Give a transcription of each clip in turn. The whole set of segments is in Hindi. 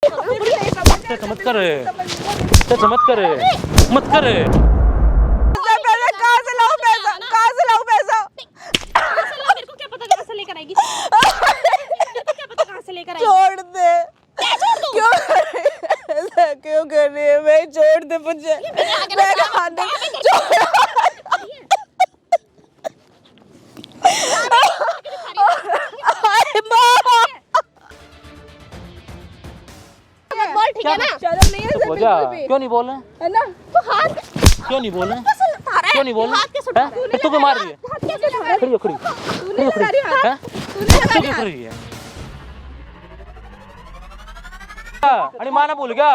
मत कर, मत कर, मत कर। कहाँ से लाऊं पैसा, कहाँ से लाऊं पैसा? मेरे को क्या पता कहाँ से लेकर आएगी, क्या पता कहाँ से लेकर आएगी। छोड़ दे। क्यों ऐसा क्यों कर रही है? मैं छोड़ दे मुझे, मैं खाने बोल ठीक है ना। शर्म नहीं है हो जा, क्यों नहीं बोल रहे? है ना? तो हाथ क्यों नहीं बोल रहे? उठा क्यों नहीं बोल हाथ कैसे उठा रहे? फिर तू क्यों मार रही है? हाथ कैसे उठा रहा है? खड़ी हो, खड़ी हो, खड़ी हो, खड़ी हो, हैं? तू क्यों कर रही है? अरे माना भूल गया।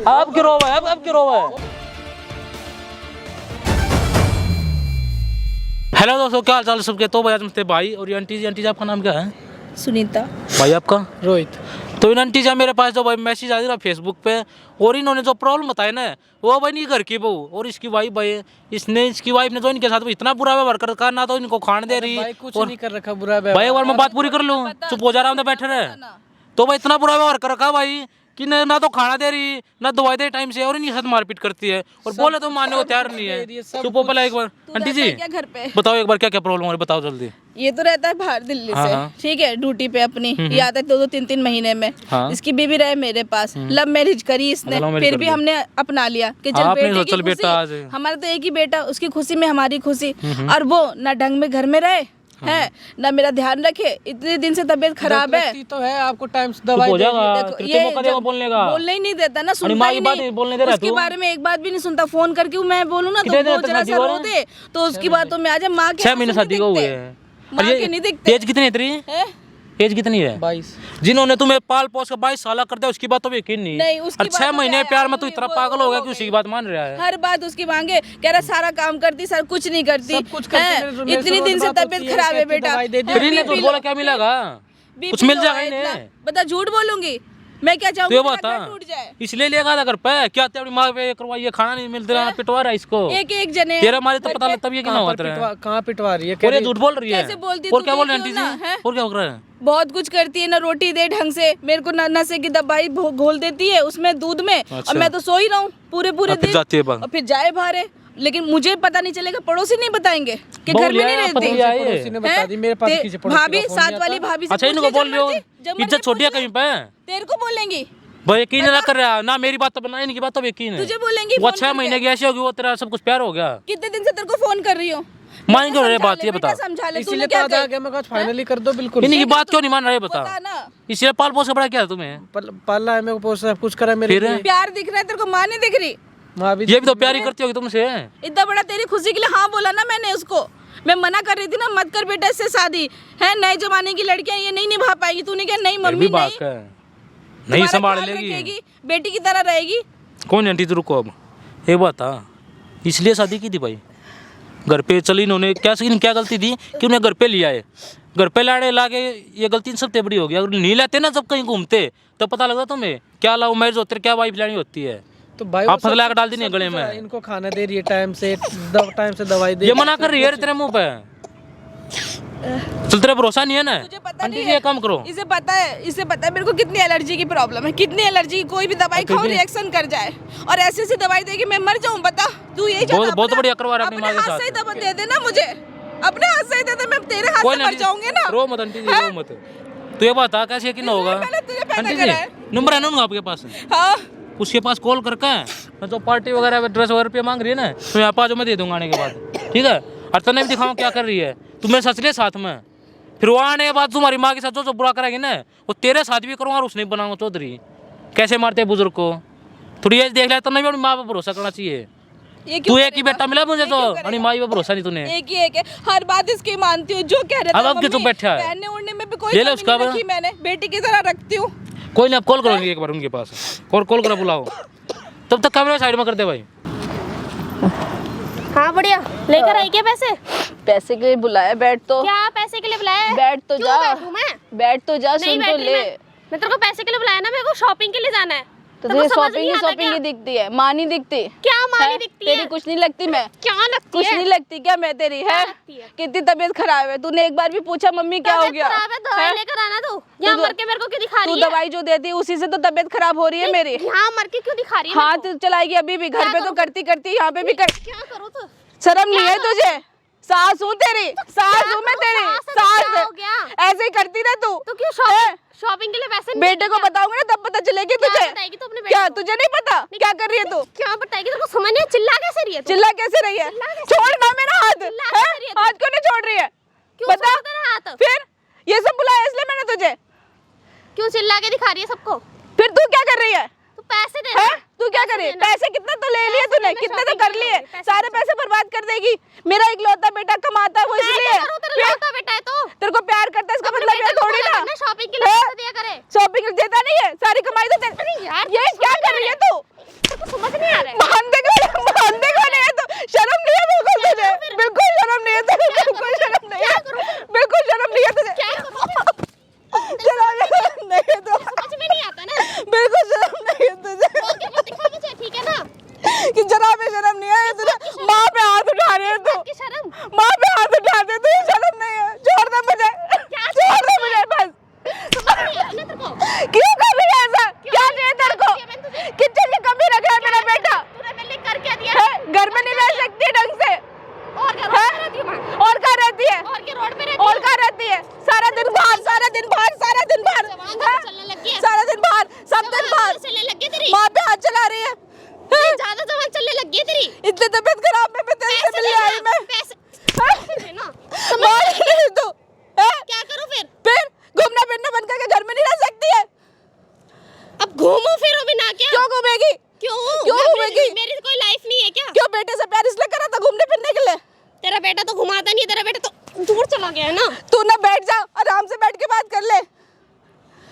अब क्यों रोवा है? अब क्यों रोवा है? हेलो दोस्तों, क्या हाल चाल सबके? तो भाई आज मस्ते भाई और ये आंटी जी। आंटी जी आपका नाम क्या है? सुनीता। भाई आपका? रोहित। तो इन आंटी जी मेरे पास जो भाई मैसेज आ रही ना फेसबुक पे, और इन्होंने जो प्रॉब्लम बताया ना, वो भाई नहीं घर की बहू और इसकी वाइफ भाई, इसकी वाइफ ने जो इनके साथ इतना बुरा व्यवहार कर, ना तो इनको खाने दे रही भाई कुछ और नहीं कर रखा बुरा भाई एक बार मैं बात पूरी कर लूँ, चुप हो जा रहा हूँ बैठे रहे। तो भाई इतना बुरा व्यवहार कर रखा भाई कि ना तो खाना दे रही, ना दवाई दे टाइम से, और इनके साथ मारपीट करती है और बोले तो मानने को तैयार नहीं है। चुप हो पहले एक बार। आंटी जी क्या घर पे? बताओ एक बार क्या क्या प्रॉब्लम हो रही है, बताओ जल्दी। ये तो रहता है बाहर दिल्ली हाँ, से, हाँ। ठीक है, ड्यूटी पे अपनी। ये आता है 2-2 3-3 महीने में। हाँ। इसकी बीवी रहे मेरे पास, लव मैरिज करी इसने, लव मैरिज फिर कर भी ली। हमने अपना लिया कि चल आपने बेटे सोचा की चल बेटा आज। खुशी, हमारा तो एक ही बेटा, उसकी खुशी में हमारी खुशी। और वो ना ढंग में घर में रहे है, ना मेरा ध्यान रखे। इतने दिन से तबीयत खराब है। तो है आपको टाइम से चुप दवाई हो दे जाएगा, देखो, फिर ये तो मौका देगा जब बोलने का। बोलने ही नहीं देता ना, सुनता माँ ही की बात नहीं। बोलने दे रहा उसके तू। बारे में एक बात भी नहीं सुनता। फोन करके मैं बोलूँ ना तो कितने दिन वो तक जरा शादी सा हुआ रो है? दे तो उसकी बातों में आ जाए। माँ के 6 महीने शादी को हुए दिखते। हैं। माँ के नहीं दिखते। एज कितनी है तेरी? हैं? एज कितनी है? 22। जिन्होंने तुम्हें पाल पोस के 22 साल कर दिया, उसकी बात तो यकीन नहीं। नहीं, उसकी और बात 6 तो महीने क्या प्यार है, में तू इतना वो- पागल वो हो गया हो कि उसी गई। की बात मान रहा है। हर बात उसकी मांगे, कह रहा सारा काम करती, सर कुछ नहीं करती। सब कुछ करती, हैं? मेरे से इतनी दिन से बात होती तबीयत है, खराब है कहती बेटा। दवाई दे दी। फिर इन्हें झूठ बोला क्या मिलेगा? कुछ मिल जाएगा इन्हें। बता, झूठ बोलूंगी मैं? क्या तो चाहूंगी ये मेरा बता, घर टूट जाए? इसलिए लेगा था घर पे क्या? अपनी माँ पे करवाइए, खाना नहीं मिलता रहा, पिटवा रहा है इसको। एक जने तेरा मारे तो पता लगता भी है कि ना कहाँ होता पर है। कहाँ पिटवा रही है? और ये झूठ बोल रही है। कैसे बोलती और तू क्या बोल रही है देखी आंटी हो ना, जी? हैं? और क्या बोल रहा है? बहुत कुछ करती है ना, रोटी दे ढंग से, मेरे को नशे की दवाई घोल देती है उसमें दूध में। अच्छा। और मैं तो सो ही रहा हूँ पूरे और फिर दिन। जाती है बाहर। और फिर जाए बाहर है, लेकिन मुझे पता नहीं चलेगा, पड़ोसी नहीं बताएंगे कि बोल घर में लिया, नहीं पता रहती। नहीं आए। पड़ोसी ने बता दी, मेरे पास ते- किसी पड़ोसी का भाभी, फोन साथ नहीं वाली आता। भाभी से अच्छा पूछ इनको ले, बोल जब रही हो, मर्जी- जब मर्जी इज्जत छोटी है पूछ ले। कहीं पे? तेरे को बोलेंगी, भाई यकीन ना कर रहा ना, मेरी बात तो बना, इनकी बात तो यकीन है। तुझे बोलेंगी वो फोन 6 करके। महीने की ऐसी होगी, वो तेरा सब कुछ प्यार हो गया। कितने दिन से तेरे को फोन कर रही हूँ? मान क्यों रहे समझा बात, ले ये बेटा, बता। समझा ले, तूने इसीलिए क्या तो किया? आ गया, मैं कहा फाइनली कर दो बिल्कुल। इनकी बात क्यों नहीं मान रहे बता? बता ना। इसलिए पाल पोस के बड़ा क्या है तुम्हें? पाला है मेरे को, सब कुछ करा मेरे फिर? लिए। प्यार दिख रहा है तेरे को, माँ नहीं दिख रही? माँ भी ये भी तो प्यार ही करती होगी तुमसे। इतना बड़ा तेरी खुशी के लिए हाँ बोला ना मैंने उसको। मैं मना कर रही थी ना, मत कर बेटा इससे शादी, है नए जमाने की लड़कियां ये नहीं निभा पाएगी। तूने क्या नहीं फिर मम्मी भी नहीं, बात है, नहीं तुम्हारा संभाल ख्याल लेगी। रखेगी, बेटी की तरह रहेगी। कौन आंटी तू रुको, अब एक बात था, इसलिए शादी की थी भाई? घर पे चली इन्होंने क्या गलती थी कि उन्हें घर पे लिया है? घर पे लाके ये गलती इन सबसे बड़ी होगी। अगर नहीं लाते ना जब कहीं घूमते तब पता लगता तुम्हें क्या लव मैरिज होती है, क्या वाइफ लानी होती है। तो भाई आप फसला कर डाल दी नहीं गले में। इनको खाना दे रही है टाइम से, टाइम से दवाई दे ये मना कर रही है तेरे मुंह पे। चल तेरा भरोसा नहीं है ना? तुझे पता आंटी नहीं जी है? ये काम करो। इसे पता है मेरे को कितनी एलर्जी की प्रॉब्लम है, कितनी एलर्जी, कोई भी दवाई खाओ रिएक्शन कर जाए, और ऐसी ऐसी दवाई देगी मैं मर जाऊं। बता तू यही चाहता? बहुत बढ़िया करवा रहा है अपनी अपने माँ के हाथ से ही साथ। दवा दे देना मुझे, अपने हाथ से ही दे दे, मैं तेरे हाथ कोई से ना मर जाऊंगी ना। रो मत आंटी जी, रो मत। तो ये बता कैसे यकीन होगा? मैंने तुझे पैदा आंटी करा है। जी नंबर है ना आपके पास? हाँ, उसके पास कॉल करके मैं जो पार्टी वगैरह ड्रेस वगैरह पे मांग रही है ना, तो यहाँ पास मैं दे दूंगा आने के बाद, ठीक है? और तने भी दिखाऊँ क्या कर रही है, तू मेरे साथ ले साथ में। फिर वो आने के बाद तुम्हारी माँ के साथ जो बुरा करेगी ना, वो तेरे साथ भी करूँगा और उसने बनाऊंगा। चौधरी कैसे मारते हैं बुजुर्ग को, थोड़ी एज देख लिया तो नहीं, अपनी माँ पे भरोसा करना चाहिए। तू एक ही बेटा मिला मुझे, तो अपनी माँ पे भरोसा नहीं तूने। एक ही एक है, हर बात इसकी मानती हूँ, जो कह रहे अब क्यों चुप बैठा है? पहनने उड़ने में भी कोई ले ले कमी उसका नहीं अब। रखी मैंने, बेटी की तरह रखती हूँ। कोई नहीं, आप कॉल करोगे एक बार उनके पास, और कॉल करा बुलाओ, तब तक कैमरा साइड में कर दे भाई। हाँ बढ़िया, लेकर आई क्या पैसे? पैसे के लिए बुलाया, बैठ तो क्या पैसे के लिए बुलाया है? बैठ तो क्यों जा, बैठूं मैं? बैठ तो जा, नहीं सुन बैठ तो रही ले। मैं तेरे को पैसे के लिए बुलाया ना, मेरे को शॉपिंग के लिए जाना है। तुझे समझ शॉपिंग नहीं ही आता शॉपिंग क्या? ही दिखती है, माँ नहीं दिखती। क्या माँ नहीं है? दिखती है? तेरी कुछ नहीं लगती मैं? क्या लगती कुछ है? नहीं लगती क्या मैं तेरी? है लगती है? कितनी तबीयत खराब है? तूने एक बार भी पूछा मम्मी क्या हो गया? खराब है, दवाई है? लेकर आना तू। यहाँ मर के मेरे को क्यों दिखा तू रही है? दवाई जो देती है उसी से तो तबीयत खराब हो रही है मेरी। यहाँ मर के क्यों दिखा रही है? हाथ चलाएगी अभी भी, घर क्या पे तो करूं? करती करती यहाँ पे भी कर। क्या करूँ तू? शर्म नहीं है तुझे? सास हूँ तेरी, सास हूँ मैं तेरी, सास है तो सास क्या हो गया? ऐसे ही करती ना तू। तो क्यों है? शॉपिंग के लिए पैसे नहीं बेटे को बताऊंगी ना तब पता चलेगी क्या तुझे। बताएगी तू अपने बेटे क्या को? तुझे नहीं पता क्या कर रही है तू? क्या बताएगी? तेरे को समझ नहीं, चिल्ला कैसे रही है तू? चिल्ला कैसे रही है? चिल्ला कैसे छोड़ ना मेरा हाथ। चिल्ला है? कैसे रही है तू? हाथ क्यों नहीं छोड़ रही है? क्यों बता छोड़ तेरा हाथ? फिर ये सब बुलाया इसलिए मैंने तुझे। क्यों चिल्ला के दिखा रही है सबको? फिर तू क्या कर रही है? तू पैसे दे है? ना। तू क्या कर रही है? पैसे कितने तो ले लिए तूने, मैं कितने तो shopping कर के लिए, लिए पैसे सारे पैसे बर्बाद कर देगी। मेरा इकलौता बेटा कमाता है वो इसलिए। क्या करूं? तेरा लौटा बेटा है तो। तेरे को प्यार करता है इसका अपने मतलब बेटे ये को थोड़ी बोला ना। करना, शॉपिंग के लिए है? पैसे दिया करे। शॉपिंग देता नहीं है, सारी कमाई तो यार, ये तू क्या समझ कर रही है तू? तेरे को समझ नहीं आ रहा है। मानते को नहीं है तू? शर्म नहीं है बिल्कुल तुझे? बिल्कुल शर्म नहीं है तुझे? बिल्कुल शर्म नहीं है, बिल्कुल शर्म नहीं है तुझे? क्या करूं? शर्म नहीं है तो समझ में नहीं आता ना। बिल्कुल शर्म नहीं है तुझे बोल के मत दिखा मुझे, ठीक है ना? कि जरा भी शर्म नहीं है तुझे? माँ पे हाथ उठा रही है तू, की शर्म। माँ पे हाथ उठा दे तू, शर्म नहीं है? छोड़ दे मुझे, छोड़ दे मुझे बस। समझ नहीं आ रहा ना तेरे को? क्यों कर रही है ऐसा? क्या चाहिए तेरे को? क्या मैंने तुझे? किस चीज की कमी रखा है मेरा बेटा? तूने मेरे लिए कर क्या दिया? है? घर में नहीं रह सकती ढंग से? और क्या रोड पे रहती है माँ? और कहाँ रहती है? और क्या रोड पे रहती और है? कहाँ रहती है? सारा दिन बाहर, सारा दिन बाहर, सारा दिन बाहर, जवान हैं? चलने लगी है। सारा दिन बाहर, सब दिन बाहर, चलने लगी है तेरी। माँ पे हाथ चला रही है। हैं? ज्यादा जवान चलने लगी है तेरी। इतनी तबीयत खराब में तेरे से मिलने आई मैं। पैसे हैं? दे ना। मार रही तू, हैं? क्या करूं फिर? फिर घूमना फिरना बंद करके घर में नहीं रह सकती है? अब घूमो फिरो भी ना क्या? क्यों घूमेगी? क्यों? क्यों मैं घूमेगी? मेरी कोई लाइफ नहीं है क्या? क्यों बेटे से प्यार इसलिए करा था घूमने फिरने के लिए? तेरा बेटा तो घुमाता नहीं है, तेरा बेटा तो दूर चला गया है ना। तू ना बैठ जा, आराम से बैठ के बात कर ले।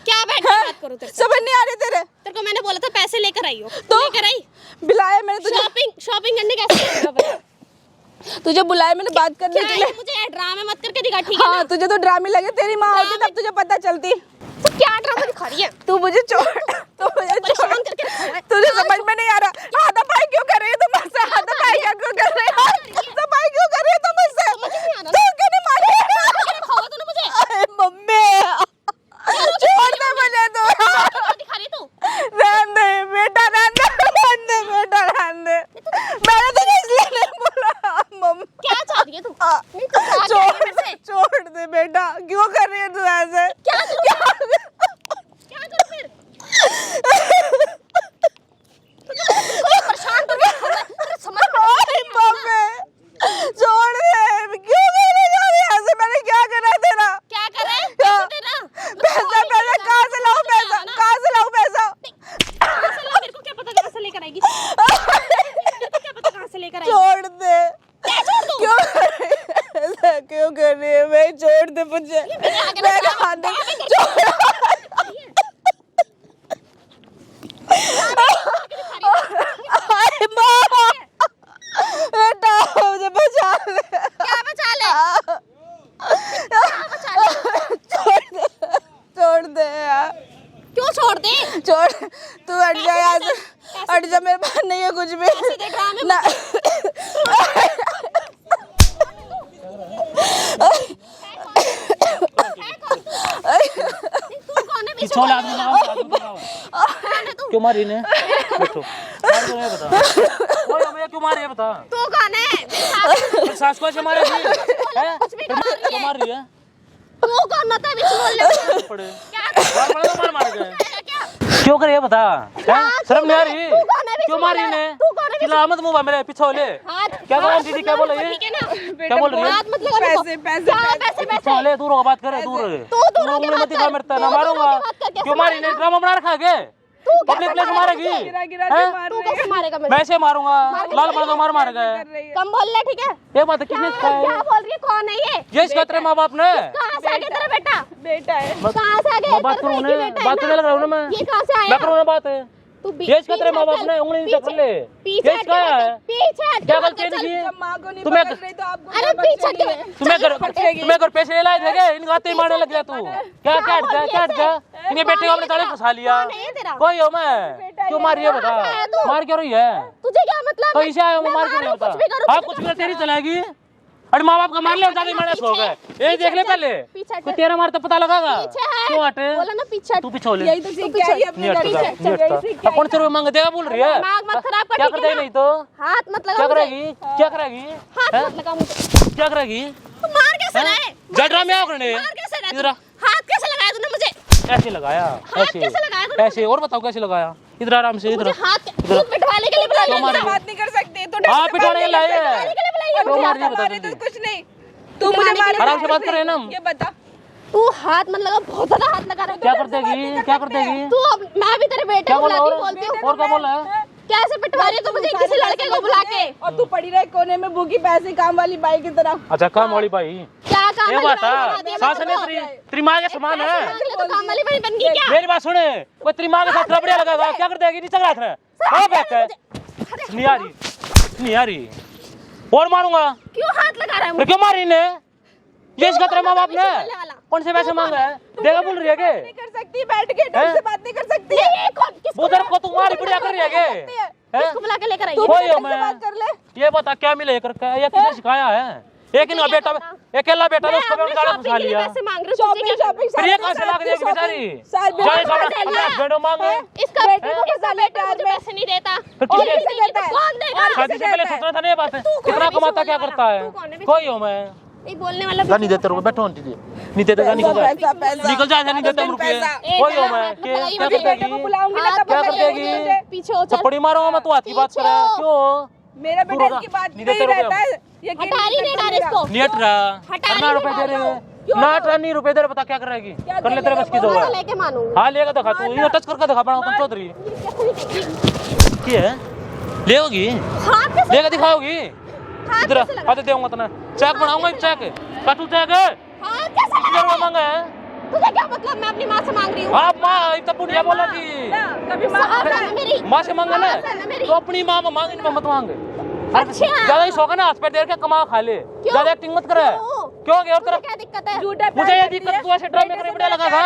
क्या बैठ के हैं? बात करूं तेरे से? समझ नहीं आ रही तेरे? तेरे को मैंने बोला था पैसे लेकर आई हो, तो? लेकर आई। बुलाया मैंने तुझे, शॉपिंग करने कैसे गई बता? तुझे बुलाया मैंने बात करने क्या के है लिए। ये? मुझे ड्रामे मत करके दिखा, ठीक है हाँ ना? तुझे तो ड्रामे लगे, तेरी माँ होती तब तुझे पता चलती। तू क्या ड्रामा दिखा रही है? तू मुझे छोड़, तू मुझे छोड़, परेशान करके रखा है। तुझे समझ में नहीं आ रहा। हाथापाई क्यों कर रही है तुम मुझसे? हाथापाई क्या क्यों कर रही है? हाथापाई क्यों कर रही है तुम मुझसे? समझ नहीं आ रहा। तू क्यों नहीं मार रही है? रखा हुआ तूने मुझे। अरे मम्मी छोड़ दे मुझे तू। क्या दिखा रही है तू? रहने दे बेटा, रहने दे, रहने दे बेटा, रहने दे। मैंने तुझे इसलिए नहीं बोला मम्मी। क्या चाह रही है तू? नहीं तू क्या चाह रही है मेरे से? छोड़ दे बेटा, क्यों कर रही है तू ऐसे? क्या करूं फिर? परेशान तो नहीं हो, तेरे समझ में अरे मम्मी छोड़ दे, क्यों करने जा रही है ऐसे? मैंने क्या करा तेरा? क्या कर रहा है? क्या? पैसे दे ना। पैसा पैसा कहाँ से लाऊं? पैसा कहाँ से लाऊं? पैसा कहाँ से ला? मेरे को क्या पता कहाँ से लेकर आएगी? मेरे को क्या पता कहाँ से लेकर आएगी? छोड़ दे। क्या छोड़ दूं? क्यों कर रही है ऐसा? क्यों कर रही है? मैं छोड़ दे मुझे, आगे मैं ना हाथ दे, छोड़। अरे माँ बेटा मुझे बचा ले। क्या बचा ले? छोड़ दे यार, क्यों छोड़ दे? छोड़, तू हट जा यहाँ से, हट जा, मेरे पास नहीं है कुछ भी दे ड्रामे ना। तू कौन है? किस वाला आदमी लगाओ? क्यों मारी ने? बैठो, मार क्यों नहीं बता? ओए हमें क्यों मारी है बता? तू कौन है? मेरे साथ फिर सास को ऐसे मारेगी? हैं? क्यों मार रही है? तू कौन होता है बीच में बोलने? पड़े क्या मार पड़े तो मार गए। क्या? क्यों कर रही है बता? हैं? शर्म नहीं आ रही? तू कौन है? क्यों मारी ने? तू कौन है? चिल्ला मत मुंह मेरे पीछे वाले। हाथ क्या बोल दीदी, क्या बोल रही है? ठीक है ना? क्या बोल रही है? हाथ मत लगा मेरे को। पैसे, पैसे, क्या पैसे। पैसे पीछे पैसे? वाले दूर हो, बात करे दूर। तू दूर होके उंगली बात मत दिखा कर। मेरे ना तू मारूंगा। दूर होके बात कर, कैसे क्यों मारी ने? मारेगा? ड्रामा बना रखा है क्या? तू कैसे पब्लिक प्लेस मारेगा मारेगी? मुझे? गिरा हैं? के मार तू रही है। कैसे मारेगा मेरे मैं ऐसे मारूंगा, लाल बड़ा मार मार गए। कर रही है। कम बोल ले, ठीक है? ये बात है, किसने सिखाया? क्या बोल रही है? कौन है ये? ये सिखाते तेरे माँ बाप ने? कहाँ से आ गया तेरा बेटा? बेटा है। कहाँ से आ गया? मैं बात करूँ तेरा ना, बेटा है बात करने लग रहा हूँ ना मैं। ये कहाँ से आया? मैं करूँ ना बात है। तू ये सिखाते तेरे माँ बाप ने, उंगली नीचे कर ले। पीछे ये सिखाया है? पीछे हट क्या के गलती चल। है? जब माँ को नहीं तुम्हें- पकड़ रही तो आपको अरे क्या पीछे बचेगी? के तुम्हें घर पैसे ले लाए थे क्या? इनका हाथ ही मारने लग गया तू। क्या क्या हट जा, क्या हट जा? इन्हें बेटे को अपने ताले फंसा लिया। कौन है ये तेरा? कोई हो मैं? बेटा क्यों मार रही है बता, मार क्यों रही है? तुझे क्या मतलब? कहीं से आया मैं मार क्यों नहीं बता? हाँ कुछ भी तेरी चलाएगी। अरे माँ बाप का मार ले ज्यादा मारना शौक है, ये देख ले पहले कोई तेरा मार तो पता लगागा। क्यों हटे? बोला ना पीछे। तू पीछे ले, यही तो सीख के आई अपने नहीं घर से। हटता। कौन से रुपए मांगे देगा बोल रही है? दिमाग मत खराब कर, क्या ठीक कर है देगी ना? नहीं तो हाथ मत लगा क्या मुझे। करेगी? क्या करेगी? हाथ मत लगा मुझे। क्या करेगी? तू मार कैसे रहा है? जडरा में आओ करने मार कैसे रहा है? इधर आ। हाथ कैसे लगाया तूने मुझे? ऐसे लगाया, ऐसे कैसे लगाया तूने ऐसे। और बताओ कैसे लगाया? इधर आराम से, इधर मुझे हाथ तू पिटवाने के लिए बुलाया क्यों मार है? रही है? बात नहीं कर सकते तो हाँ पिटवाने के लिए लाए हैं। पिटवाने के लिए बुलाई है क्यों मुझे। मार रही है बता हमारे तो जल्दी। कुछ नहीं, तू मुझे मार आराम से बात कर रहे हैं ना हम। ये बता तू हाथ मत लगा, बहुत ज्यादा हाथ लगा रहा है। क्या कर देगी? क्या कर देगी? तू अब मैं भी तेरे बेटे क्या को बोला? बुलाती हूँ, बोलती हूँ। और क्या बोला है? कैसे पिटवा रही है तू मुझे किसी लड़के को बुला के? और तू पड़ी रहे कोने में भूखी पैसे काम वाली बाई की तरह। अच्छा काम वाली भाई क्या काम ये है? बात बना है, दिया सास मेरे ने को। तेरी माँ के समान है। तो काम वाली बनी बन गई क्या? मेरी बात सुने, कोई तेरी माँ के साथ रबड़िया लगाएगा क्या कर देगी? नीचे रख रहे हाँ बैठ है, नहीं आ रही, नहीं आ रही। और मारूंगा। क्यों हाथ लगा रहा है फिर मुझे? क्यों मारी ने? ये इसका तेरे माँ बाप ने बोलने वाला। कौन से पैसे मांग रहा है? देगा बोल रही है के? नहीं कर सकती, बैठ के ढंग से बात नहीं कर सकती। ये कौन किसको उधर को तुम्हारी बढ़िया कर रही है के? किसको बुला के लेकर आई तू है? कोई भी हो ढंग से मैं। बात कर ले। ये बता क्या मिले करके? ये किसने सिखाया है? एक इनका बेटा, अकेला बेटा मैं उसको अपने भी गाड़ा शॉपिंग फंसा के लिए लिया। पैसे मांग रही हूँ, तुझे क्या शॉपिंग फिर ये कहाँ से लाग देगी बेचारी? साल जाए बेटो मांगे इसका बेटा मुझे पैसे नहीं देता। फिर और किसने किसी देता है? कौन देगा? शादी से पहले सोचना था नहीं ये बात है। कितना अभी कमाता सोचने क्या वाला? करता है? तू कौन है? कोई हो मैं नहीं बोलने वाला नहीं देते रुपए बैठो आंटी जी नहीं देते जा निकल जा निकल जा नहीं देते हम रुपए कोई हो मैं क्या कर देगी बुलाऊंगी ना तब क्या कर पता लगेगी देगी मुझे। पीछे हो चल। थप्पड़ी मारूंगा मैं तू हाथ की बात कर रहा है क्यों मेरा बेटा इसकी बात नहीं नहीं देते रहता है। रुपए यकीन हटा रही नहीं डाल इसको। नहीं हट रहा हटा करना रुपए दे रहे हैं ना हट रहा नहीं रुपए दे रहे बता क्या करेगी कर ले तेरे बस की दो मैं है लेके मानूंगा। हाँ लेगा दिखा तू ये टच करके दिखा पड़ा तुम चौधरी क्या है लेगी हाथ कैसे लेगा दिखाओगी हाथ इधर कैसे लगा? आते देऊंगा तना चेक बनाऊंगा चेक काटू चेक हाथ कैसे कितने रुपए लगा? मांगा है तुझे क्या मतलब? मैं अपनी माँ से मांग रही हूँ। आप माँ इतना पुण्य बोला थी कभी माँ सास है ना मेरी। माँ से मांगा ना सास है ना मेरी। तो अपनी माँ में मांग इनमें मत मांग अच्छा। ज्यादा ही शौक है ना हाथ पैर देर के कमा खा ले ज्यादा एक्टिंग मत करे क्यों और तुझे तरफ क्या दिक्कत है? झूठा मुझे ये दिक्कत तू ऐसे ड्रामे करने बढ़िया लगा था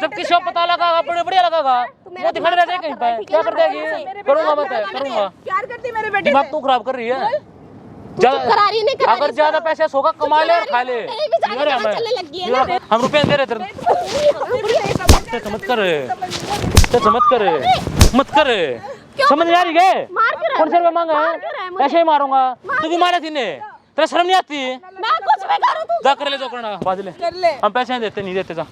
जब किसी को पता लगा बड़े बढ़िया लगा मेरा वो दिखाने रहते कहीं पे क्या कर देगी करूंगा मैं करूंगा प्यार करती मेरे बेटे दिमाग से। तू खराब कर रही है तू चुप करा रही नहीं करा अगर ज्यादा पैसे होगा कमा ले और खा ले तेरी भी जान अरे पहचान चलने लग गई है ना। हमें हम रुपए दे रहे तेरे मत कर मत कर मत कर समझ नहीं आ रही है मार क्यों रहा है? कौन से रुपए मांगा मार क्यों रहा है है मुझे? ऐसे ही मारूंगा तू भी मारा थी ने तेरा शर्म नहीं आती मैं कुछ भी करूँ तू जा कर ले जो करना बाज ले कर ले। हम पैसे नहीं देते नहीं देते जा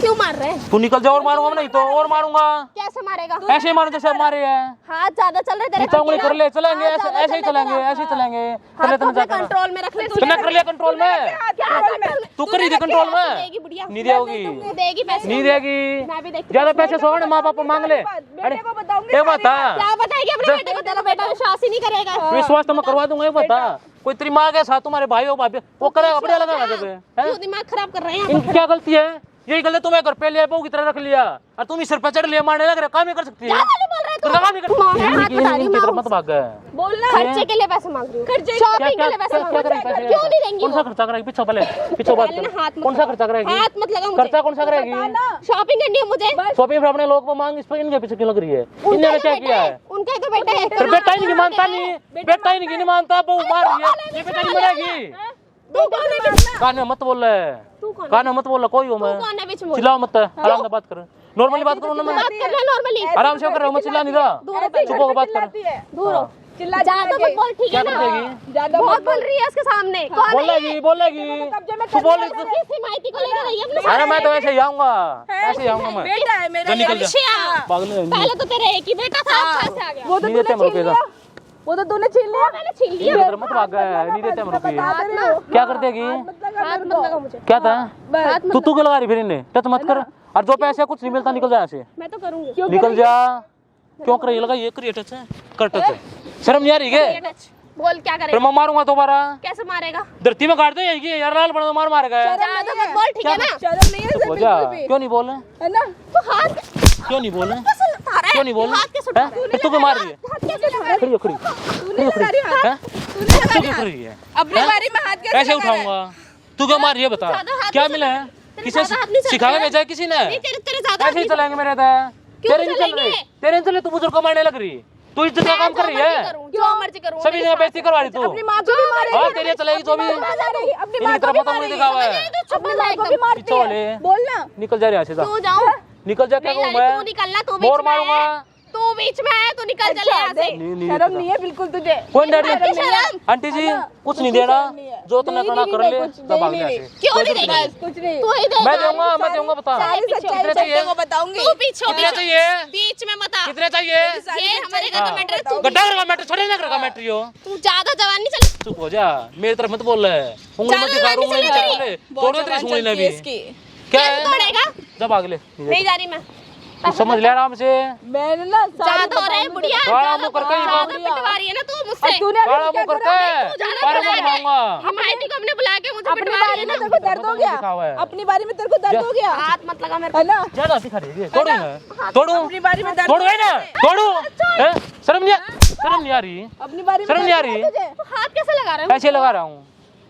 क्यों मार रहे हैं? तू निकल जा और मारूंगा नहीं तो और मारूंगा कैसे मारेगा? ऐसे ही मारू जैसे मारे हैं हाथ ज्यादा चल रहे तेरे इतना उंगली कर ले चलेंगे हाथ ऐसे ज्यादा ऐसे ही चल रहे चलेंगे तेरा। ऐसे ही चलेंगे कर हाथ ले को तुम जा अपने कंट्रोल में रख ले। तूने कर लिया कंट्रोल में क्या कंट्रोल में? तू कर रही थी कंट्रोल में देगी बुढ़िया। नहीं देगी तू देगी पैसे? नहीं देगी मैं भी देखती ज्यादा पैसे सोगा माँ बाप मांग ले बेटे को बताऊंगी ये बता क्या बताएगी अपने बेटे को? तेरा बेटा विश्वास ही नहीं करेगा। विश्वास तो मैं करवा दूंगा ये बता कोई तेरी माँ के साथ तुम्हारे भाई हो भाभी वो करेगा बढ़िया लगा जब क्यों दिमाग खराब कर रहे हैं? इनकी क्या गलती है यही गलती तुम्हें घर पे ले बहू की तरह रख लिया और तुम ही सिर पे चढ़ लिए मारने लग रहे काम ही कर सकती है क्या गाली बोल रहा है तू? काम ही कर माँ है, हाथ बता रही इनकी तरफ हूँ। मत भाग बोलना खर्चे के लिए पैसे मांग रही हूँ। क्या शॉपिंग क्या के लिए पैसे क्या मांग क्या रही करेगी हूँ। क्यों नहीं देंगी कौन सा वो? खर्चा करेगी पीछे पहले पीछे बात पहले ना कर हाथ मत कौन सा लगाओ। खर्चा करेगी हाथ मत लगा मुझे। खर्चा कौन सा करेगी शॉपिंग करनी है मुझे। शॉपिंग फिर अपने लोग को मांग इस पर इनके पीछे क्यों लग रही है इन्होंने क्या किया है उनका ही तो बेटा है। फिर बेटा ही नहीं मानता नहीं बेटा ही नहीं मानता बहू मार रही है ये बेचारी मरेगी तू कौन है बीच में? कान में मत बोल रहे तू कौन है? कान में मत बोल कोई हो मैं तू कौन है बीच में? चिल्लाओ मत आराम से बात कर नॉर्मली बात करो ना मैं बात कर ले नॉर्मली। आराम से कर रहा हूँ मैं चिल्ला नहीं रहा चुप होकर बात कर दूर हो। चिल्ला ज्यादा मत बोल ठीक क्या है कर ना? देगी ज्यादा बहुत बोल रही है इसके सामने। कौन है? बोलेगी तू बोल रही किसी माइती को लेकर आई है अपने अरे मैं तो ऐसे ही आऊंगा ऐसे ही आऊंगा मैं बेटा है मेरा जा निकल जा अच्छा, पागल पहले तो तेरे एक ही बेटा था, अच्छा से आ गया। वो तो नहीं देते हम रुपए का वो तो तूने छीन लिया। मैंने छीन लिया। इधर मत भाग नहीं देते हम रुपये हाथ ना क्या कर देगी हाथ मत लगा मुझे। क्या था हाथ मत तू क्यों लगा रही फिर इन्हें टच मत कर और जो पैसे कुछ नहीं मिलता निकल जा ऐसे मैं तो करूंगी। निकल जा क्यों कर लगा ये करिए टच है कर टच है शर्म नहीं आ रही ये है टच बोल क्या फिर करेगा? मैं मारूंगा दोबारा कैसे मारेगा? धरती में काट दे ये यार लाल बड़ा मार मारेगा ज्यादा मत बोल ठीक है ना? शर्म नहीं है इसे हो जा बिल्कुल भी। क्यों नहीं बोल है ना तू हाथ क्यों नहीं बोल कैसे उठा रहा है? क्यों नहीं बोल हाथ कैसे उठा रहा है? फिर तू क्यों मार रही है हाथ कैसे उठा रहा है? खड़ी हो खड़ी तूने लगा रही हाथ हैं? तूने लगा तू रही क्यों हाथ कर रही है अपनी बारी में हाथ कैसे ऐसे लगा रहा है? उठाऊंगा तू क्यों मार रही है बता ज्यादा हाथ क्या नहीं मिला है तेरे किसे ज्यादा हाथ नहीं चल सिखा के रहा है। भेजा है किसी ने नहीं तेरे तेरे ज्यादा ऐसे ही चलेंगे मेरे तो तेरे नहीं चल रही, तेरे नहीं चल रही, तू बुजुर्ग को मारने लग रही, तू इज्जत का काम कर रही है, जो मर्जी करूं सभी जगह बेइज्जती करवा रही तू। अपनी माँ को भी मारेगी, हाँ तेरे चलेगी जो भी, अपनी माँ इनकी को तरफ भी पता मुझे मारेगी, दिखा हुआ है, अपनी माँ को भी मारती पीछे है। वाले बोलना, निकल जा रही है से, तू जाऊं निकल जा, क्या कहूँ तू मैं, निकलना, तू मोर बीच में मारूंगा। है, तू बीच में है, तू निकल चल यहाँ से। नहीं शर्म नहीं है बिल्कुल तुझे, कौन डैडी, शर्म। आंटी जी कुछ नहीं देना, जो तुमने करना कर ले, तब भाग जा से। क्यों नहीं देगी? कुछ नहीं, तू ही दे, मैं दूंगा बता, सारी सच्चाई कितने चाहिए? को बताऊंगी। तू पीछे हो, कितने चाहिए, बीच में मत आ। कितने चाहिए, ये हमारे घर का मैटर है, तू गड्ढा का मैटर, छोड़े ना का मैटर यो, तू ज्यादा जवान नहीं चल। चुप हो जा, मेरी तरफ मत बोल रहा है, उंगली मत दिखा, उंगली नहीं चल रही, तोड़ो तेरी उंगली ने भी, क्या है, तोड़ेगा? जब आगले नहीं जा रही मैं। तू समझ ले आराम से, मैंने ना ज्यादा हो रहा है बुढ़िया, काला मुंह करके ज्यादा पिटवा रही है ना तू मुझसे। काला मुंह करके पारे को दिखाऊंगा, हिमायती को हमने बुला के मुझे अपनी पिटवा रही बारी है में ना। तेरे को दर्द हो दिखा हुआ गया, है। अपनी बारी में तेरे को दर्द हो गया हाथ मत लगा मेरे है ना, ज्यादा दिखा रही है, तोड़ू मैं, तोड़ू, अपनी बारी में दर्द तोड़ू है ना, तोड़ू, हैं? शर्म नहीं आ रही, अपनी बारी में शर्म नहीं आ रही, को। हाथ कैसे लगा रहे हो? ऐसे लगा रहा हूँ,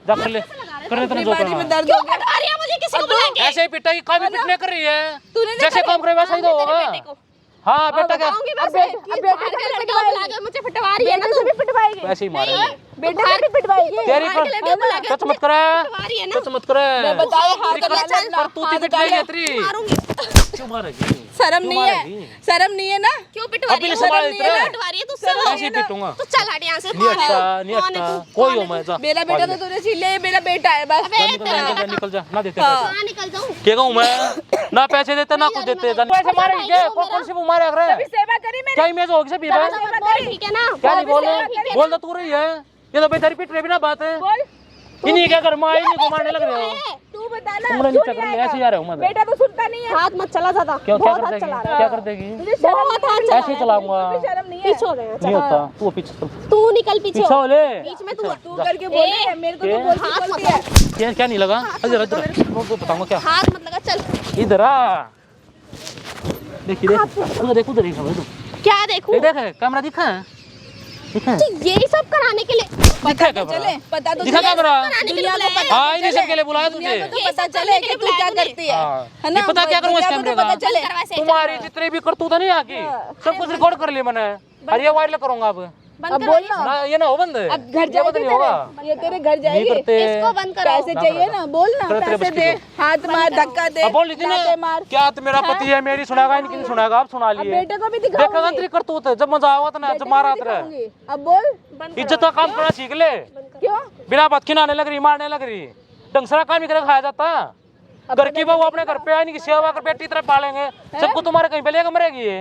जा कर ले, कर ले, तेने जो बारी करना में है। दर्द हो क्यों गया। पिटवा रही है मुझे किसी को बुला के? ऐसे ही पिटाई काम ही पिटने कर रही है, तूने नहीं जैसे काम करे वैसा ही तो होगा। बेटे को हाँ बेटा क्या, बताऊंगी मैं उसे कि बाहर के लड़के को बुला के मुझे पिटवा रही है ना तू। पिटवाएगी, वैसे ही मारेंगे, बेटे को भी पिटवाएगी। तेरी बाहर के लड़के को बुला के सच मत करे, पिटवा रही है ना। सच मत करे, बताओ हाथ तेरी लगा कर- पर तू हाथ पिट रही है तेरी, मारूंगी। क्यों मारेगी, शर्म क्यों नहीं है, मारेगी? शर्म नहीं है ना, क्यों पिटवा रही अभी है? से मार शर्म नहीं है इतना। ना? पिटवा रही है तू सब। ऐसे ही पिटूंगा, तू चल हट यहाँ से। नहीं अच्छा, नहीं कौन है अच्छा, तू? कोई हो मैं जा, मेरा बेटा तो तूने छीन लिया, ये मेरा बेटा है बस। अबे निकल जा, निकल जा, निकल जा, ना देते हाँ। पैसे, कहाँ निकल जाऊँ? क्या कहूँ मैं, ना पैसे देते ना कुछ देते, पैसे मारेंगे क्या, कौन सी वो मारे अगर अभी सेवा करी मेरी, क्या इमेज होगी सब ये ठीक है ना? क्या नहीं बोल ठीक है बोल तो तू रही है, ये तो बेचारी पिट रही भी ना बात है, बोल इन्हीं क्या घर में आई, इन्हीं को मारने लग रहे हो, तू बता ना, उंगली क्यों नीचे कर नहीं ले, आएगा? ऐसे ही आ रहा हूँ मैं, बेटा तो सुनता नहीं है, हाथ मत चला ज्यादा। क्या क्या बहुत कर हाथ देगी, चला रहा है। क्या कर देगी, तुझे शर्म बहुत हाथ चला ऐसे ही चलाऊंगा, शर्म नहीं है, पीछे हो रहे हैं। नहीं होता, तू पीछे चल, तू निकल पीछे पीछे हो। हो ले, बीच में तू तू करके बोल रही है मेरे को, तो हाथ बोलती मत है। क्या क्या नहीं लगा, इधर इधर मैं तो बताऊंगा क्या, हाथ मत लगा चल। इधर आ, देखिए देख उधर देख, उधर देख, उधर क्या देखूं? देख कैमरा दिखा है, दिखा है, तो यही सब कराने के लिए दिखा है चले, कैमरा, पता तो दिखा चले, कैमरा, दुनिया को पता हाँ तो इन्हीं चले, सब के लिए बुलाया दुनिया तुझे, को तो पता चले कि तू क्या करती है, हाँ। है ना, ये पता क्या करूँ इस दुनिया को कैमरे तो पता का? चले। करवा से तुम्हारी जितने भी करतूत है नहीं आके सब कुछ रिकॉर्ड कर लिया मैंने, और ये वायरल करूंगा अब, अब बोल ना, ना ये ना हो बंद, अब घर ये बंद जाएगी नहीं होगा, तेरे, ये तेरे घर नहीं जाएगी, करते, इसको बंद करो। पैसे चाहिए ना, बोल ना, तेरे पैसे बस की दे, तो। हाथ मार, धक्का दे, अब बोल लेती लाते ना, मार, क्या तो मेरा पति है, मेरी सुनाएगा इनकी नहीं सुनाएगा, आप सुना अब लिए, बेटे को भी देखा दिखाऊंगी, तेरी करतूत, जब मजा आवा था ना, जब मारा था, दिखाऊंगी। अब बोल, इज्जत का काम करना सीख ले, क्यों बिना बात खिलाने लग रही, मारने लग रही, ढंग से काम ही करके खाया जाता, घर की बहू अपने घर पे आने की सेवा कर बेटी तरह पालेंगे, सबको तुम्हारे कहीं पे लेकर मरेगी ये,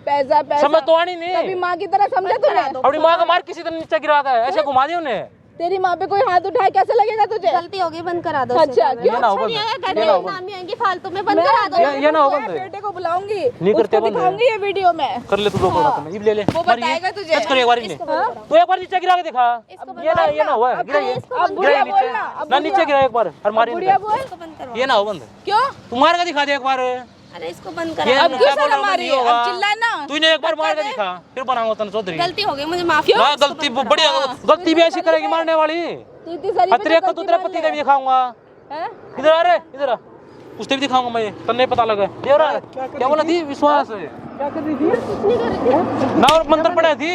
पैसा पैसा समझ तो आनी कभी नहीं, माँ की तरह समझा तूने, अपनी माँ का मार किसी तरह नीचे गिरा कर ऐसे घुमा दी उन्हें, तेरी माँ पे कोई हाथ उठाए कैसे लगेगा तुझे? गलती होगी, बंद करा दो। अच्छा ये क्यों? ना हो बंद, घर ये में ना हो बंद, नामी आएंगी फालतू में, बंद करा दो। ये ना हो मैं बंद, बेटे को बुलाऊंगी, नहीं करते उसको बंद। दिखाऊंगी ये वीडियो में, कर ले तू, दो तुम्हें इब ले ले, वो बताएगा तुझे। टच कर एक बार इन्हें, तू एक बार नीचे गिरा के दिखा, ये ना हुआ गिरा ये, अब गिरा बुढ़िया ये नीचे, बोलना, अब ना नीचे गिरा एक बार, और मारी बुढ़िया नीचे। बोल, ये ना हो बंद, क्यों? तू मार के दिखा दे एक बार, अरे इसको बंद ये करा। अब क्या क्यों बोल रहा शर्म हूँ, आ रही नहीं है? होगा, अब चिल्ला ना, तू इन्हें एक बार मार के दिखा, फिर बनाऊंगा तने चौधरी, गलती हो गई, मुझे माफ हाँ गलती बढ़िया, गलती भी ऐसी करेगी मारने वाली, तू इतनी सारी तेरे को तू तेरा पति का भी दिखाऊंगा, हैं? इधर आ रे इधर आ, उससे भी दिखाऊंगा मैं, तन्ने पता लगा देवरा क्या बोला थी, विश्वास है क्या कर रही थी? ना, और मंत्र पढ़े थी,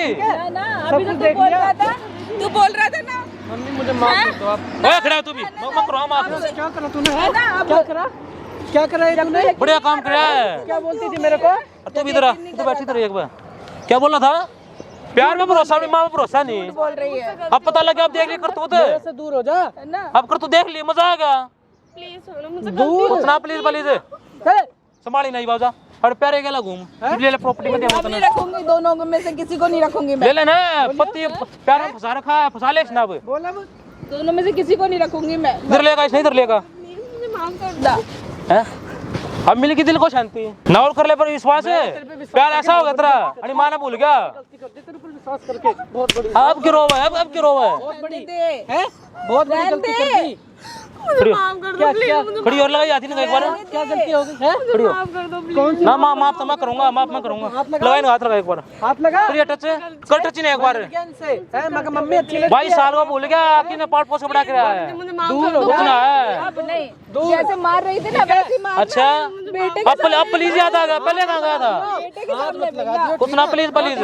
ना अभी तो तू बोल रहा था, तू बोल रहा था ना, मम्मी मुझे माफ कर दो आप। ओए खड़ा हो तू भी, मत करो माफ, क्या करा तूने? है ना अब क्या करा? क्या करा ये तूने? बढ़िया काम किया है, क्या बोलती थी मेरे को? और तू भी इधर आ, तू बैठी इधर एक बार, क्या बोलना था, प्यार में भरोसा, अपनी माँ में भरोसा नहीं, बोल रही है, अब पता लगा, अब देख ली कर तू, मेरे से दूर हो जा। है ना? अब कर तू देख ली, मजा आ गया, प्लीज छोड़ो मुझे। दूर उतना प्लीज प्लीज चल। संभाली नहीं बाबा, और प्यारे गेला घूम, ले ले प्रॉपर्टी में दे अब नहीं रखूंगी, दोनों में से किसी को नहीं रखूंगी मैं, ले लेना, पति प्यार में फंसा रखा है, फंसा ले इसने अब, बोला वो। दोनों में से किसी को नहीं रखूंगी मैं, इधर लेगा इसने, इधर लेगा, मुझे माफ कर दा। हैं? अब मिल की दिल को शांति, ना और कर ले पर विश्वास है, प्यार ऐसा हो गया तेरा, अरे माँ ने भूल गया, गलती कर दी तेरे ऊपर विश्वास करके, बहुत बड़ी, अब क्यों रोवा है, अब क्यों रोवा है, बहुत बड़ी दे। है, बहुत बड़ी गलती कर दी। खड़ी हो, माफ कर दो क्या प्लीज, क्या मुझे खड़ी और लगाई जाती ना एक बार। क्या गलती हो गई है? खड़ी हो। माफ कर दो प्लीज। कौन सी ना माफ तो मैं करूंगा, माफ मैं करूंगा। लगाई ना, हाथ लगा एक बार। हाथ लगा? खड़ी टच कर, टच नहीं एक बार। क्या इनसे? हैं, मगर मम्मी अच्छी लगती 22 साल का भूल गया, आपकी ने पार्ट पोस्ट बढ़ा के रहा है। मुझे माफ दूर कर हो दो। कुछ ना है। अब नहीं, जैसे मार रही थी ना वैसे मार। अच्छा, बेटे अब प्लीज याद आ गया, पहले कहाँ गया था? बेटे के सामने भैया। कुछ ना, प्लीज प्लीज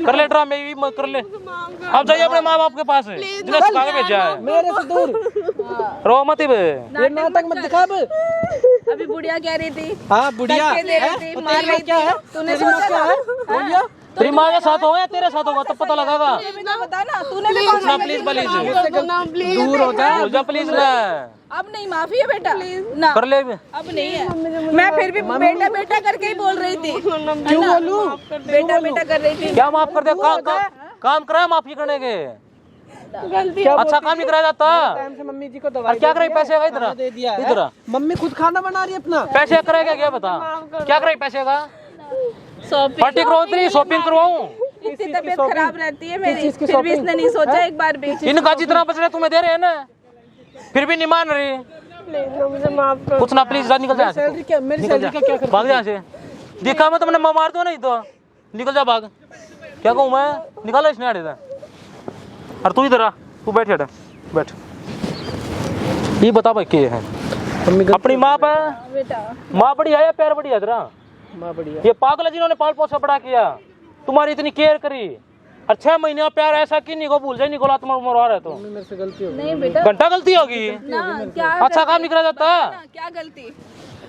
कर ले ड्रामे भी मत कर ले। अब जाइए अपने माँ बाप के पास, जिन्हें सिखा के भेजा है। मेरे से दूर। रो मत बे। ये नाटक मत दिखा अब। अभी बुढ़िया कह रही थी, हाँ बुढ़िया धक्के दे रही थी, मार रही क्या है? थी। तूने तेरी माँ सोचा क्या ना? है? बोलिया। तेरी माँ के साथ होगा या तेरे साथ होगा तब पता लगेगा। तूने भी तो बता ना, तूने भी कुछ ना, प्लीज प्लीज दूर हो जा। हो जा प्लीज ना। अब नहीं, माफी है बेटा ना, कर ले। अब नहीं है। मैं फिर भी बेटा बेटा करके ही बोल रही थी। क्यों बोलूं? बेटा बेटा कर रही थी। क्या माफ कर दे? काम कराया माफी करने के। गलती अच्छा काम नहीं कराया जाता। टाइम से मम्मी जी को दवाई और क्या करे पैसे का? इधर दे दिया है। इधर मम्मी खुद खाना बना रही है अपना। पैसे करेगा क्या बता? क्या करे पैसे का? शॉपिंग पार्टी करवाऊँ, शॉपिंग करवाऊँ। इतनी तबीयत खराब रहती है मेरी, चीज़ की फिर भी इसने नहीं सोचा एक बार भी। इनका जितना बच रहा तुम्हें दे रहे हैं ना, फिर भी नहीं मान रही। मुझे माफ कर कुछ ना, प्लीज जा, निकल जा। सैलरी क्या? मेरी सैलरी का क्या कर? भाग जा से। देखा मैं तुमने मार दो नहीं तो निकल जा, भाग। क्या कहूँ मैं? निकालो इसने आड़े था। और तू इधर आ, तू बैठ हट, बैठ। ये बता भाई क्या है? मम्मी अपनी माँ पे बेटा माँ बढ़िया है या प्यार बढ़िया तेरा? माँ बढ़िया। ये पागल है जिन्होंने पाल पोसा बड़ा किया, तुम्हारी इतनी केयर करी, और 6 महीने का प्यार ऐसा कि नहीं को भूल जाए, निकोला तुम मरवा रहे तो मेरे से गलती हो गई। नहीं बेटा घंटा गलती होगी। ना, क्या अच्छा काम नहीं करा जाता। क्या गलती?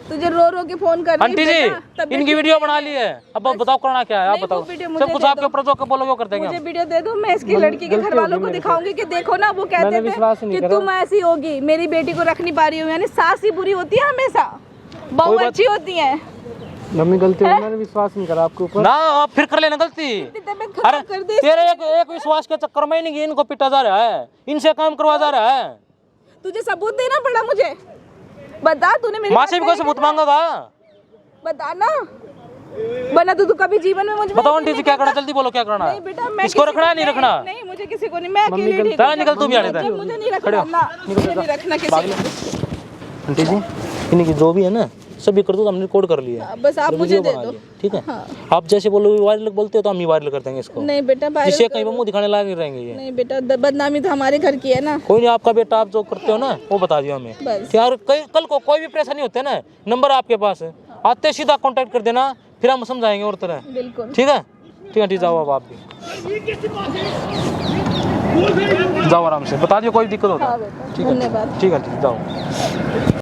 तुझे रो रो के फोन कर रही आंटी बेटा, तब जी इनकी वीडियो बना ली है, अब बताओ करना क्या है? आप नहीं, बताओ। वो वीडियो मुझे सब कुछ दे आपके दो। ऊपर जो के बोलोगे वो कर देंगे मुझे हम। वीडियो दे दो, मैं इसकी लड़की के घर वालों को दिखाऊंगी कि देखो ना, वो कहते विश्वास थे नहीं कि करा। तुम ऐसी होगी, मेरी बेटी को रख नहीं पा रही हो। यानी सास ही बुरी होती है हमेशा, बहू कोई बात- अच्छी होती है। मम्मी गलती हो, मैंने विश्वास नहीं करा आपके ऊपर। ना अब फिर कर लेना गलती। तबीयत अरे खराब कर दी। तेरे एक विश्वास के चक्कर में ही नहीं, इनको पिटा जा रहा है, इनसे काम करवा जा रहा है। तुझे सबूत देना पड़ा मुझे, बता। तूने मेरी माँ बात से भी नहीं कोई सबूत मांगेगा? बता ना, वरना तू कभी जीवन में मुझे बताओ आंटी जी क्या करना, जल्दी बोलो क्या करना नहीं बेटा, मैं है? इसको किसी रखना है को- नहीं रखना? नहीं मुझे किसी को नहीं, मैं अकेली ठीक चला हूँ। निकल, तू भी आने दे। मुझे नहीं खड़े रखना हो। ना, मुझे नहीं रखना किसी को। आंटी जी इनकी जो भी है ना सभी कर दो, हमने रिकॉर्ड कर लिया है। बस आप ये मुझे वीडियो दे बना दो। ली, ठीक है? आप जैसे बोलो वायरल बोलते हो तो हम ही वायरल कर देंगे इसको, नहीं बेटा, जिससे कहीं पर मुंह दिखाने लायक नहीं रहेंगे ये। नहीं बेटा, बदनामी तो हमारे घर की है ना। कोई नहीं, आपका बेटा आप जो करते हो ना वो बता दियो हमें। बस। यार कल को कोई भी परेशानी होते है ना, नंबर आपके पास है, आते सीधा कांटेक्ट कर देना, फिर हम समझाएंगे और तरह। बिल्कुल ठीक है? ठीक है, ठीक, जाओ अब आप भी जाओ आराम से, बता दियो कोई दिक्कत होता है। हाँ बेटा, ठीक है, धन्यवाद। ठीक है, ठीक, जाओ।